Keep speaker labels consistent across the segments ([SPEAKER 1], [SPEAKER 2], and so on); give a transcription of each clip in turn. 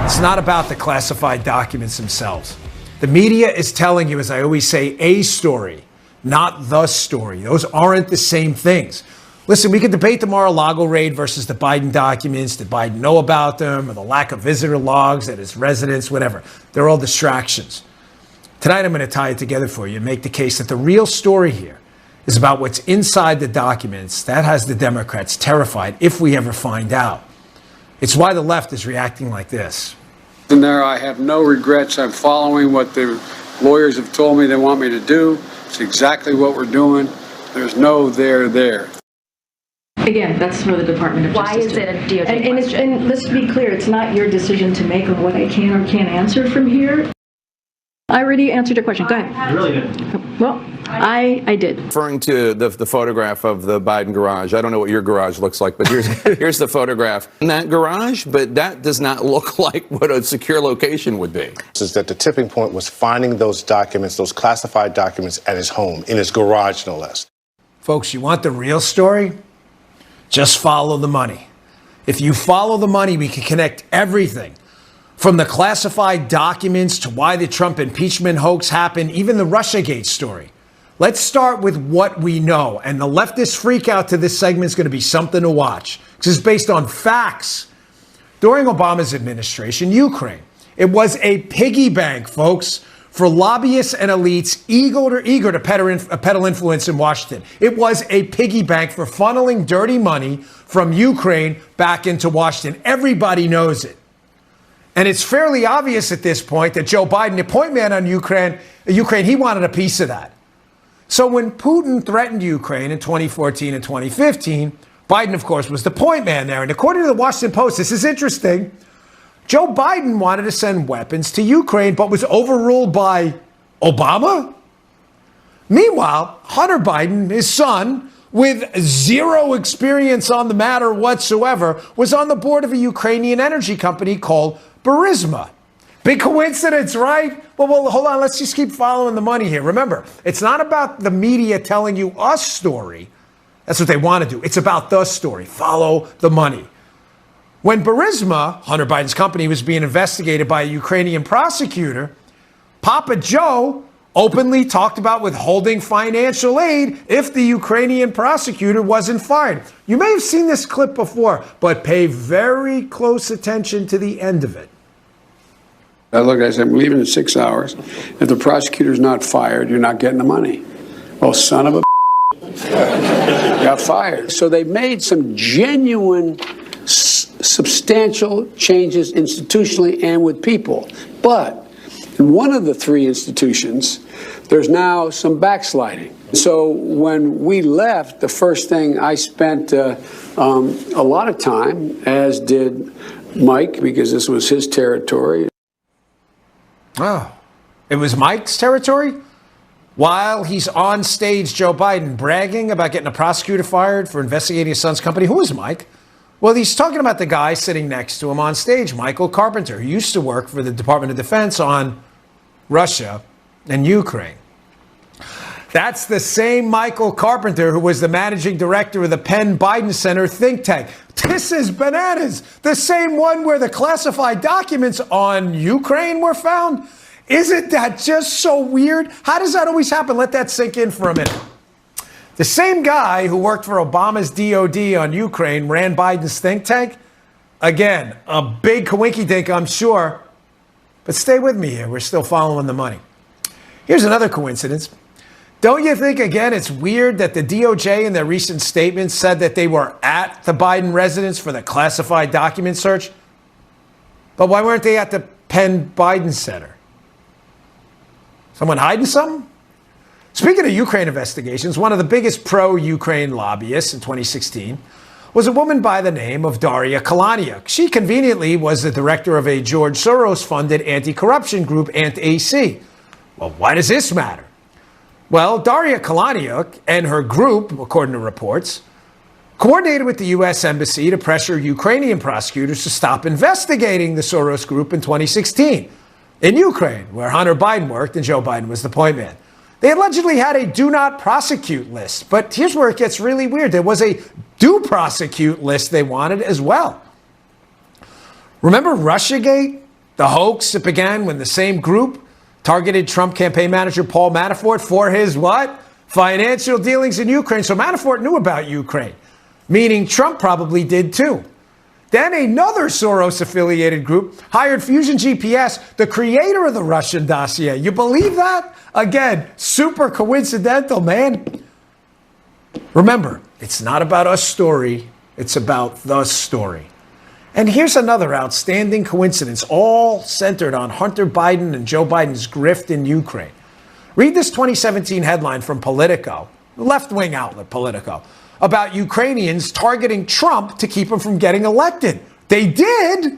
[SPEAKER 1] It's not about the classified documents themselves. The media is telling you, as I always say, a story, not the story. Those aren't the same things. Listen, we could debate the Mar-a-Lago raid versus the Biden documents. Did Biden know about them, or the lack of visitor logs at his residence, whatever. They're all distractions. Tonight, I'm going to tie it together for you and make the case that the real story here is about what's inside the documents that has the Democrats terrified if we ever find out. It's why the left is reacting like this.
[SPEAKER 2] In there, I have no regrets. I'm following what the lawyers have told me they want me to do. It's exactly what we're doing. There's no there.
[SPEAKER 3] Again, that's for the Department of Justice.
[SPEAKER 4] Why is it a DOJ question?
[SPEAKER 3] And let's be clear, it's not your decision to make on what I can or can't answer from here. I already answered your question. Go ahead.
[SPEAKER 5] You really did.
[SPEAKER 3] Well, I did.
[SPEAKER 6] Referring to the photograph of the Biden garage, I don't know what your garage looks like, but here's the photograph in that garage, but that does not look like what a secure location would be.
[SPEAKER 7] Is that the tipping point was finding those documents, those classified documents at his home, in his garage, no less.
[SPEAKER 1] Folks, you want the real story? Just follow the money. If you follow the money, we can connect everything. From the classified documents to why the Trump impeachment hoax happened, even the Russiagate story. Let's start with what we know. And the leftist freak out to this segment is going to be something to watch because it's based on facts. During Obama's administration, Ukraine, it was a piggy bank, folks, for lobbyists and elites eager to peddle influence in Washington. It was a piggy bank for funneling dirty money from Ukraine back into Washington. Everybody knows it. And it's fairly obvious at this point that Joe Biden, the point man on Ukraine, he wanted a piece of that. So when Putin threatened Ukraine in 2014 and 2015, Biden, of course, was the point man there. And according to the Washington Post, this is interesting, Joe Biden wanted to send weapons to Ukraine, but was overruled by Obama. Meanwhile, Hunter Biden, his son, with zero experience on the matter whatsoever, was on the board of a Ukrainian energy company called Burisma. Big coincidence, right? Well, hold on. Let's just keep following the money here. Remember, it's not about the media telling you a story. That's what they want to do. It's about the story. Follow the money. When Burisma, Hunter Biden's company, was being investigated by a Ukrainian prosecutor, Papa Joe openly talked about withholding financial aid if the Ukrainian prosecutor wasn't fired. You may have seen this clip before, but pay very close attention to the end of it.
[SPEAKER 2] I looked, I said, I'm leaving in 6 hours. If the prosecutor's not fired, you're not getting the money. Well, son of a got fired. So they made some genuine, substantial changes institutionally and with people. But in one of the three institutions, there's now some backsliding. So when we left, the first thing I spent a lot of time, as did Mike, because this was his territory.
[SPEAKER 1] Oh, it was Mike's territory? While he's on stage, Joe Biden bragging about getting a prosecutor fired for investigating his son's company. Who is Mike? Well, he's talking about the guy sitting next to him on stage, Michael Carpenter, who used to work for the Department of Defense on Russia and Ukraine. That's the same Michael Carpenter who was the managing director of the Penn Biden Center think tank. This is bananas. The same one where the classified documents on Ukraine were found. Isn't that just so weird? How does that always happen? Let that sink in for a minute. The same guy who worked for Obama's DOD on Ukraine ran Biden's think tank. Again, a big coinky-dink, I'm sure. But stay with me here. We're still following the money. Here's another coincidence. Don't you think, again, it's weird that the DOJ in their recent statements said that they were at the Biden residence for the classified document search? But why weren't they at the Penn Biden Center? Someone hiding something? Speaking of Ukraine investigations, one of the biggest pro-Ukraine lobbyists in 2016 was a woman by the name of Daria Kalaniuk. She conveniently was the director of a George Soros-funded anti-corruption group, Ant-AC. Well, why does this matter? Well, Daria Kalaniuk and her group, according to reports, coordinated with the U.S. Embassy to pressure Ukrainian prosecutors to stop investigating the Soros group in 2016 in Ukraine, where Hunter Biden worked and Joe Biden was the point man. They allegedly had a do not prosecute list, but here's where it gets really weird. There was a do prosecute list they wanted as well. Remember Russiagate? The hoax, it began when the same group targeted Trump campaign manager Paul Manafort for his what? Financial dealings in Ukraine. So Manafort knew about Ukraine, meaning Trump probably did too. Then another Soros-affiliated group hired Fusion GPS, the creator of the Russian dossier. You believe that? Again, super coincidental, man. Remember, it's not about a story. It's about the story. And here's another outstanding coincidence, all centered on Hunter Biden and Joe Biden's grift in Ukraine. Read this 2017 headline from Politico, left-wing outlet Politico, about Ukrainians targeting Trump to keep him from getting elected. They did,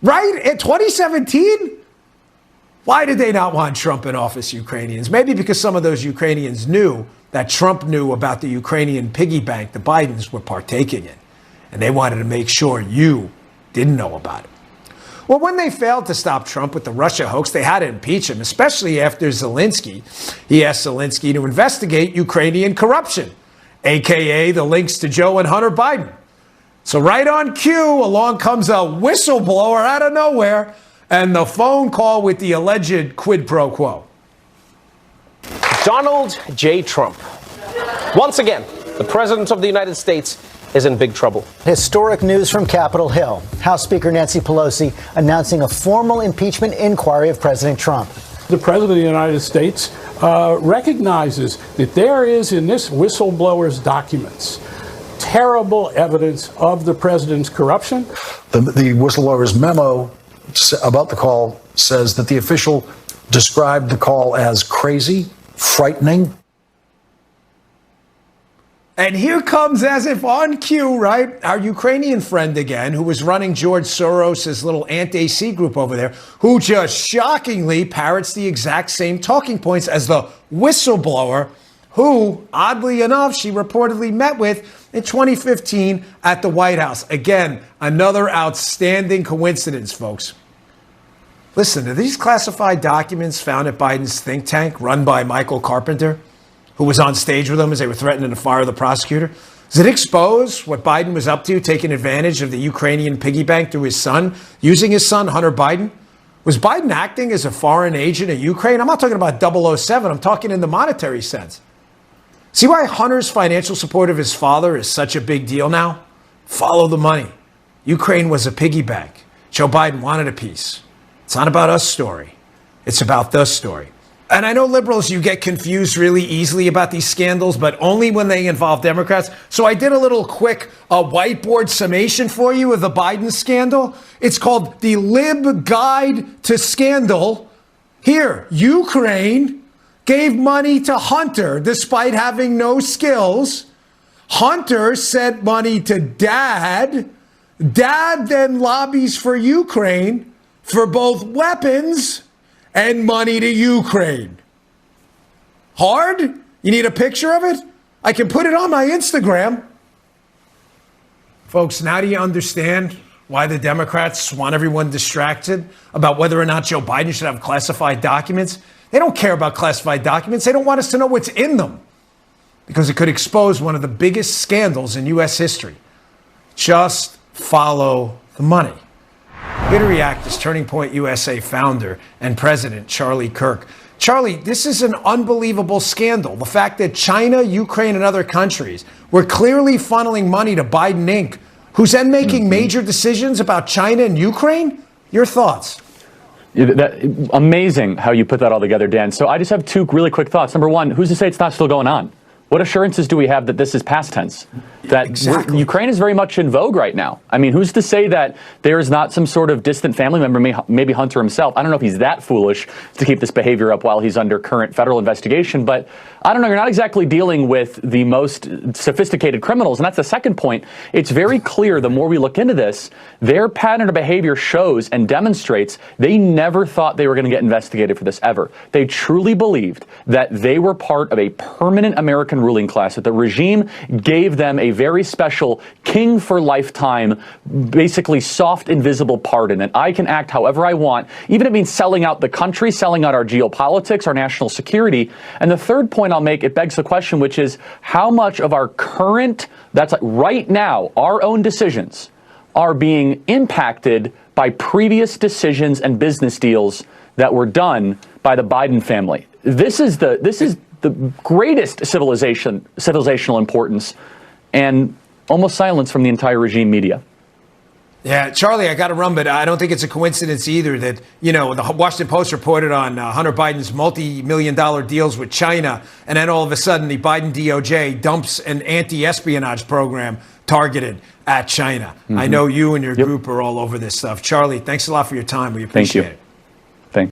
[SPEAKER 1] right? In 2017? Why did they not want Trump in office, Ukrainians? Maybe because some of those Ukrainians knew that Trump knew about the Ukrainian piggy bank the Bidens were partaking in. And they wanted to make sure you didn't know about it. Well, when they failed to stop Trump with the Russia hoax, they had to impeach him, especially after Zelensky. He asked Zelensky to investigate Ukrainian corruption, a.k.a. the links to Joe and Hunter Biden. So right on cue, along comes a whistleblower out of nowhere and the phone call with the alleged quid pro quo.
[SPEAKER 4] Donald J. Trump. Once again, the President of the United States is in big trouble.
[SPEAKER 5] Historic news from Capitol Hill. House Speaker Nancy Pelosi announcing a formal impeachment inquiry of President Trump.
[SPEAKER 8] The President of the United States recognizes that there is in this whistleblower's documents terrible evidence of the president's corruption.
[SPEAKER 9] The whistleblower's memo about the call says that the official described the call as crazy, frightening.
[SPEAKER 1] And here comes, as if on cue, right, our Ukrainian friend again, who was running George Soros' little anti-AC group over there, who just shockingly parrots the exact same talking points as the whistleblower, who, oddly enough, she reportedly met with in 2015 at the White House. Again, another outstanding coincidence, folks. Listen, are these classified documents found at Biden's think tank run by Michael Carpenter, who was on stage with them as they were threatening to fire the prosecutor? Does it expose what Biden was up to, taking advantage of the Ukrainian piggy bank through his son, using his son, Hunter Biden? Was Biden acting as a foreign agent of Ukraine? I'm not talking about 007. I'm talking in the monetary sense. See why Hunter's financial support of his father is such a big deal now? Follow the money. Ukraine was a piggy bank. Joe Biden wanted a piece. It's not about us story. It's about the story. And I know liberals, you get confused really easily about these scandals, but only when they involve Democrats. So I did a little quick whiteboard summation for you of the Biden scandal. It's called the Lib Guide to Scandal. Here, Ukraine gave money to Hunter despite having no skills. Hunter sent money to Dad. Dad then lobbies for Ukraine for both weapons and money to Ukraine. Hard? You need a picture of it? I can put it on my Instagram. Folks, now do you understand why the Democrats want everyone distracted about whether or not Joe Biden should have classified documents? They don't care about classified documents. They don't want us to know what's in them because it could expose one of the biggest scandals in U.S. history. Just follow the money. Here to react is Turning Point USA founder and president Charlie Kirk. Charlie, this is an unbelievable scandal. The fact that China, Ukraine, and other countries were clearly funneling money to Biden Inc., who's then making major decisions about China and Ukraine? Your thoughts?
[SPEAKER 10] Amazing how you put that all together, Dan. So I just have two really quick thoughts. Number one, who's to say it's not still going on? What assurances do we have that this is past tense? That Ukraine is very much in vogue right now. I mean, who's to say that there is not some sort of distant family member, maybe Hunter himself? I don't know if he's that foolish to keep this behavior up while he's under current federal investigation, but I don't know. You're not exactly dealing with the most sophisticated criminals. And that's the second point. It's very clear the more we look into this, their pattern of behavior shows and demonstrates they never thought they were going to get investigated for this ever. They truly believed that they were part of a permanent American ruling class, that the regime gave them a very special king for lifetime, basically soft, invisible pardon, and I can act however I want, even if it means selling out the country, selling out our geopolitics, our national security. And the third point I'll make, it begs the question, which is how much of our current, that's like right now, our own decisions are being impacted by by previous decisions and business deals that were done by the Biden family. This is the greatest civilizational importance, and almost silence from the entire regime media.
[SPEAKER 1] Yeah, Charlie, I got to run, but I don't think it's a coincidence either that, you know, the Washington Post reported on Hunter Biden's multi-million-dollar deals with China, and then all of a sudden the Biden DOJ dumps an anti-espionage program targeted at China. I know you and your group are all over this stuff. Charlie, thanks a lot for your time. We appreciate it.